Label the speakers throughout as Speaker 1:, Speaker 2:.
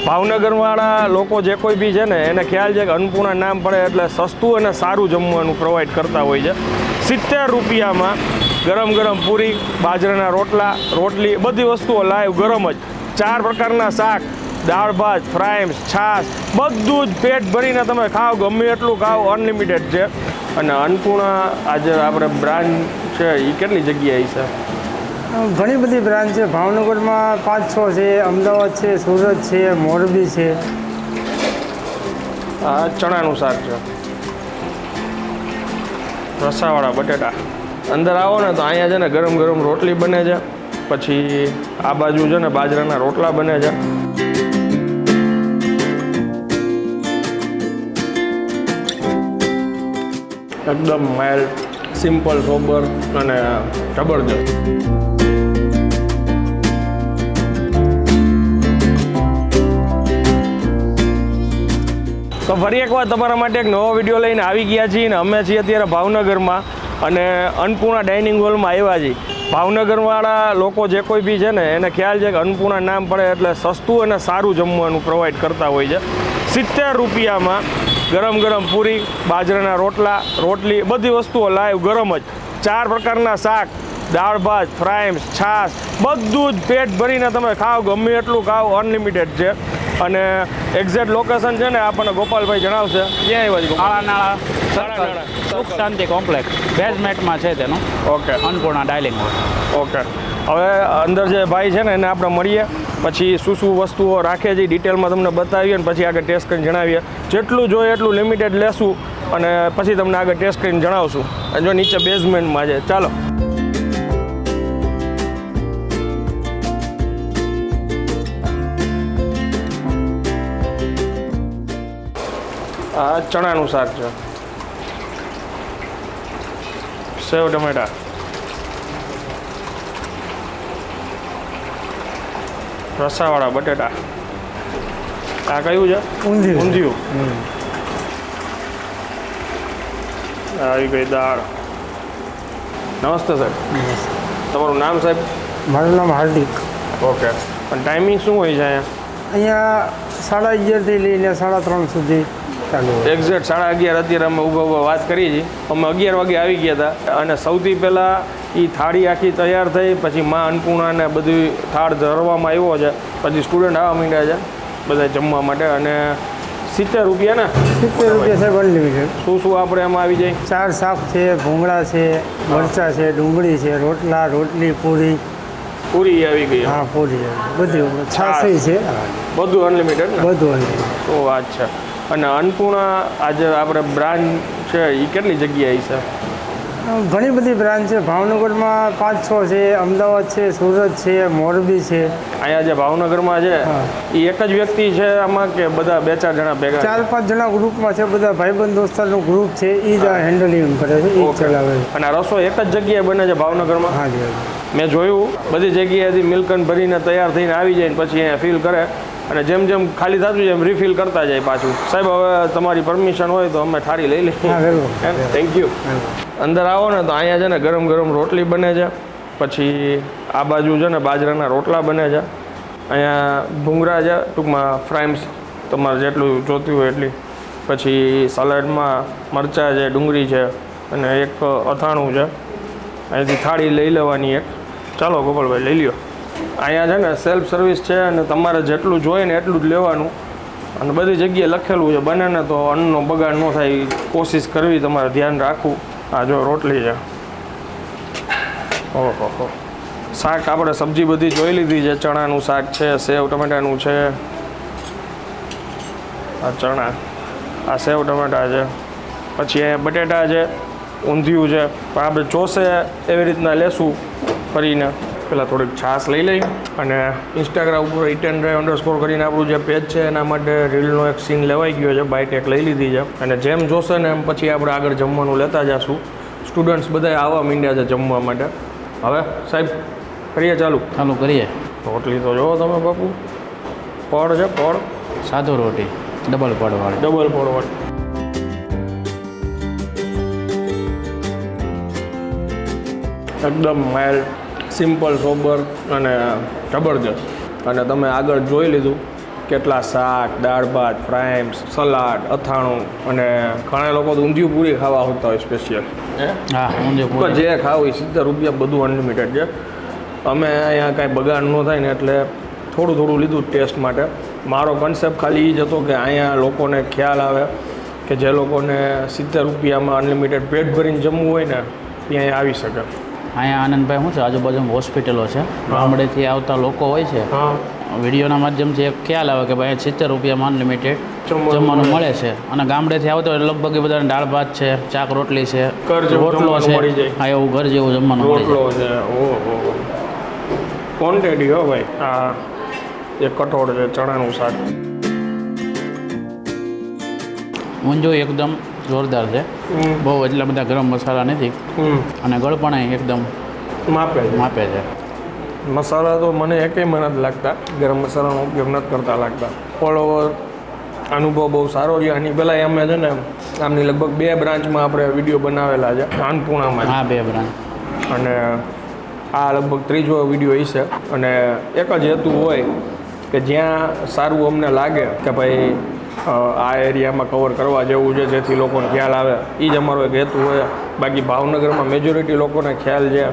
Speaker 1: ભાવનગરવાળા લોકો જે કોઈ બી છે ને એને ખ્યાલ છે કે અન્નપૂર્ણા નામ પડે એટલે સસ્તું અને સારું જમવાનું પ્રોવાઈડ કરતા હોય છે. 70 રૂપિયામાં ગરમ ગરમ પૂરી, બાજરાના રોટલા, રોટલી, બધી વસ્તુઓ લાઈવ ગરમ જ. 4 પ્રકારના શાક, દાળ ભાત, ફ્રાઈસ, છાશ, બધું જ પેટ ભરીને તમે ખાઓ, ગમે એટલું ખાઓ, અનલિમિટેડ છે. અને અન્નપૂર્ણા આજે આપણે બ્રાન્ચ છે એ કેટલી જગ્યાએ છે?
Speaker 2: ઘણી બધી બ્રાન્ચ છે. ભાવનગરમાં 5-6 છે, અમદાવાદ છે, સુરત છે, મોરબી છે.
Speaker 1: આ ચણાનું શાક છે, રસાવાળા બટેટા. અંદર આવો ને તો અહીંયા છે ને ગરમ ગરમ રોટલી બને છે, પછી આ બાજુ છે ને બાજરાના રોટલા બને છે. એકદમ માઇલ્ડ, સિમ્પલ, સોબર અને જબરદસ્ત. તો ફરી એકવાર તમારા માટે એક નવો વિડીયો લઈને આવી ગયા છીએ ને અમે છીએ અત્યારે ભાવનગરમાં અને અન્નપૂર્ણા ડાઇનિંગ હોલમાં આવ્યા છીએ. ભાવનગરવાળા લોકો જે કોઈ બી છે ને એને ખ્યાલ છે કે અન્નપૂર્ણા નામ પડે એટલે સસ્તું અને સારું જમવાનું પ્રોવાઈડ કરતા હોય છે. 70 રૂપિયામાં ગરમ ગરમ પૂરી, બાજરાના રોટલા, રોટલી, બધી વસ્તુઓ લાઈવ ગરમ જ. 4 પ્રકારના શાક, દાળ ભાત, ફ્રાઈસ, છાશ, બધું જ પેટ ભરીને તમે ખાઓ, ગમે એટલું ખાઓ, અનલિમિટેડ છે. અને એક્ઝેક્ટ લોકેશન છે ને આપણને ગોપાલભાઈ જણાવશે. ક્યાં આવ્યા છે?
Speaker 3: કાલાનાળા સુખશાંતિ કોમ્પ્લેક્સ બેઝમેન્ટમાં છે તેનું.
Speaker 1: Okay,
Speaker 3: Annapurna dining hall.
Speaker 1: Okay. હવે અંદર જે ભાઈ છે ને એને આપણે મળીએ, પછી શું શું વસ્તુઓ રાખે છે ડિટેલમાં તમને બતાવીએ અને પછી આગળ ટેસ્ટ કરીને જણાવીએ. જેટલું જોઈએ એટલું લિમિટેડ લેશું અને પછી તમને આગળ ટેસ્ટ કરીને જણાવશું. અને જો નીચે બેઝમેન્ટમાં છે. ચાલો. આ ચણાનું શાક છે, સેવ ટમેટા, રસાવાળા બટેટા. આ કયું છે? ઊંધિયું. આવી ગઈ દાળ. નમસ્તે સાહેબ. તમારું નામ સાહેબ?
Speaker 2: મારું નામ હાર્દિક.
Speaker 1: ઓકે. અને ટાઈમિંગ શું હોય છે અહીંયા?
Speaker 2: અહીંયા 11:30 લઈને 3:30 સુધી ચાલુ.
Speaker 1: એક્ઝેક્ટ 11:30 અત્યારે અમે ઊભા વાત કરી છીએ. અમે 11 વાગે આવી ગયા હતા અને સૌથી પહેલાં એ થાળી આખી તૈયાર થઈ, પછી મા અન્નપૂર્ણાને બધી થાળ ધરવામાં આવ્યો છે, પછી સ્ટુડન્ટ આવવા માંડ્યા છે બધા જમવા માટે. અને 70 રૂપિયા ને?
Speaker 2: 70 રૂપિયા સાહેબ, અનલિમિટેડ.
Speaker 1: શું શું આપણે એમાં આવી જાય?
Speaker 2: 4 શાક છે, ભૂંગળા છે, મરચાં છે, ડુંગળી છે, રોટલા, રોટલી, પૂરી.
Speaker 1: પૂરી આવી ગઈ?
Speaker 2: હા, પૂરી બધું. છાશ છે,
Speaker 1: બધું અનલિમિટેડ ને?
Speaker 2: બધું અનલિમિટેડ.
Speaker 1: શું વાત છે. અને અન્નપૂર્ણા આજે આપણે બ્રાન્ચ છે એ કેટલી જગ્યાએ છે?
Speaker 2: ઘણી બધી બ્રાન્ચ છે. ભાવનગરમાં 5-6 છે, અમદાવાદ છે, સુરત છે, મોરબી છે.
Speaker 1: અહીંયા જે ભાવનગરમાં છે એ એક જ વ્યક્તિ છે આમાં કે બધા 2-4 જણા ભેગા?
Speaker 2: 4-5 જણા ગ્રુપમાં છે, બધા ભાઈબંધ દોસ્તારનું ગ્રુપ છે, એ જ હેન્ડલિંગ કરે છે, એ ચલાવે છે.
Speaker 1: અને રસોઈ એક જ જગ્યાએ બને છે ભાવનગરમાં?
Speaker 2: હા જી.
Speaker 1: મેં જોયું બધી જગ્યાએથી મિલ્કન ભરીને તૈયાર થઈને આવી જાય ને પછી અહીંયા ફિલ કરે અને જેમ જેમ ખાલી થતું જાય એમ રિફિલ કરતા જાય પાછું. સાહેબ હવે તમારી પરમિશન હોય તો અમે થાળી લઈ લઈએ. Thank you. અંદર આવો ને તો અહીંયા છે ને ગરમ ગરમ રોટલી બને છે, પછી આ બાજુ છે ને બાજરાના રોટલા બને છે, અહીંયા ભૂંગળા છે, ટૂંકમાં ફ્રાઈસ તમારે જેટલું જોતું હોય એટલી, પછી સલાડમાં મરચાં છે, ડુંગળી છે અને એક અથાણું છે. અહીંથી થાળી લઈ લેવાની એક. ચાલો ગોપાલભાઈ લઈ લ્યો. અહીંયા છે ને સેલ્ફ સર્વિસ છે અને તમારે જેટલું જોઈએ ને એટલું જ લેવાનું અને બધી જગ્યાએ લખેલું છે. બને ને તો અન્નનો બગાડ ન થાય કોશિશ કરવી, તમારે ધ્યાન રાખવું. આ જો રોટલી છે. ઓહો. શાક આપણે સબ્જી બધી જોઈ લીધી છે. ચણાનું શાક છે, સેવ ટમેટાનું છે, આ ચણા, આ સેવ ટમેટા છે, પછી અહીંયા બટેટા છે, ઊંધિયું છે. પણ આપણે જોશે એવી રીતના લેશું ફરીને. પહેલાં થોડીક છાશ લઈ લઈ અને ઇન્સ્ટાગ્રામ ઉપર @drive_ કરીને આપણું જે પેજ છે એના માટે રીલનો એક સીન લેવાઈ ગયો છે, બાઇટ એક લઈ લીધી છે. અને જેમ જોશે ને એમ પછી આપણે આગળ જમવાનું લેતા જઈશું. સ્ટુડન્ટ્સ બધા આવવા માંડ્યા છે જમવા માટે. હવે સાહેબ કરીએ ચાલુ
Speaker 3: કરીએ.
Speaker 1: રોટલી તો જોવો તમે બાપુ, પડ છે, પડ
Speaker 3: સાદો રોટી, ડબલ પડવાળી.
Speaker 1: એકદમ માઇલ્ડ, સિમ્પલ, સોબર અને જબરજસ્ત. અને તમે આગળ જોઈ લીધું કેટલા શાક, દાળ ભાત, ફ્રાઈમ્સ, સલાડ, અથાણું અને ઘણા લોકો તો ઊંધિયું પૂરી ખાવા હોતા હોય સ્પેશિયલ.
Speaker 3: હા ઊંધિયું પૂરી
Speaker 1: જે ખાવું હોય 70 રૂપિયા બધું અનલિમિટેડ છે. અમે અહીંયા કાંઈ બગાડ ન થાય ને એટલે થોડું લીધું ટેસ્ટ માટે. મારો કન્સેપ્ટ ખાલી એ જ હતો કે અહીંયા લોકોને ખ્યાલ આવે કે જે લોકોને 70 રૂપિયામાં અનલિમિટેડ પેટ ભરીને જમવું હોય ને ત્યાં આવી શકે.
Speaker 3: અહીંયા આનંદભાઈ શું છે, આજુબાજુમાં હોસ્પિટલો છે, ગામડેથી આવતા લોકો હોય છે.
Speaker 1: હા,
Speaker 3: વિડીયોના માધ્યમથી એક ખ્યાલ આવે કે ભાઈ 70 રૂપિયામાં અનલિમિટેડ જમવાનું મળે છે. અને ગામડેથી આવતો હોય લગભગ એ બધાને દાળ ભાત છે, ચાક રોટલી છે, રોટલો છે. હા, એવું ઘર જેવું જમવાનું
Speaker 1: રોટલો છે. ઓહો, ક્વોન્ટિટી હો ભાઈ. હા, એક કઠોળ છે, ચણાનું શાક.
Speaker 3: ઊંધિયું એકદમ જોરદાર છે. બહુ એટલા બધા ગરમ મસાલા નથી અને ગળપણ એકદમ માપે છે.
Speaker 1: મસાલા તો મને એકેયમાં નથી લાગતા, ગરમ મસાલાનો ઉપયોગ નથી કરતા લાગતા. ઓલ ઓવર અનુભવ બહુ સારો છે. આની પહેલાં અમે છે ને આમની લગભગ 2 બ્રાન્ચમાં આપણે વિડીયો બનાવેલા છે, અન્નપૂર્ણામાં.
Speaker 3: હા, 2 બ્રાન્ચ.
Speaker 1: અને આ લગભગ 3જો વિડીયો હશે. અને એક જ હેતુ હોય કે જ્યાં સારું અમને લાગે કે ભાઈ આ એરિયામાં કવર કરવા જેવું છે, જેથી લોકોને ખ્યાલ આવે, એ જ અમારો એક હેતુ હોય. બાકી ભાવનગરમાં મેજોરિટી લોકોને ખ્યાલ છે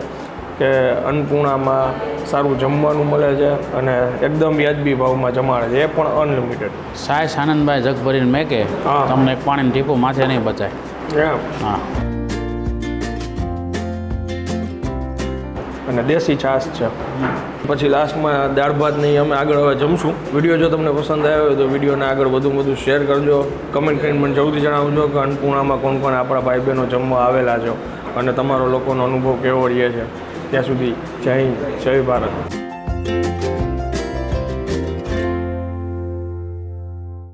Speaker 1: કે અન્નપૂર્ણામાં સારું જમવાનું મળે છે અને એકદમ વ્યાજબી ભાવમાં જમાડે છે, એ પણ અનલિમિટેડ.
Speaker 3: સાહેબ આનંદભાઈ જગ ભરીને મેકે, તમને એક પાણીનું ટીપું માથે નહીં બચાય. હા,
Speaker 1: અને દેશી છાશ છે. પછી લાસ્ટમાં દાળ ભાત નહીં, અમે આગળ હવે જમશું. વિડીયો જો તમને પસંદ આવ્યો હોય તો વિડીયોને આગળ વધુ શેર કરજો. કમેન્ટ કરીને મને જલ્દી જણાવજો કે અન્નપૂર્ણામાં કોણ આપણા ભાઈ બહેનો જમવા આવેલા છો અને તમારો લોકોનો અનુભવ કેવો રહે છે. ત્યાં સુધી જય હિન્દ, જય ભારત.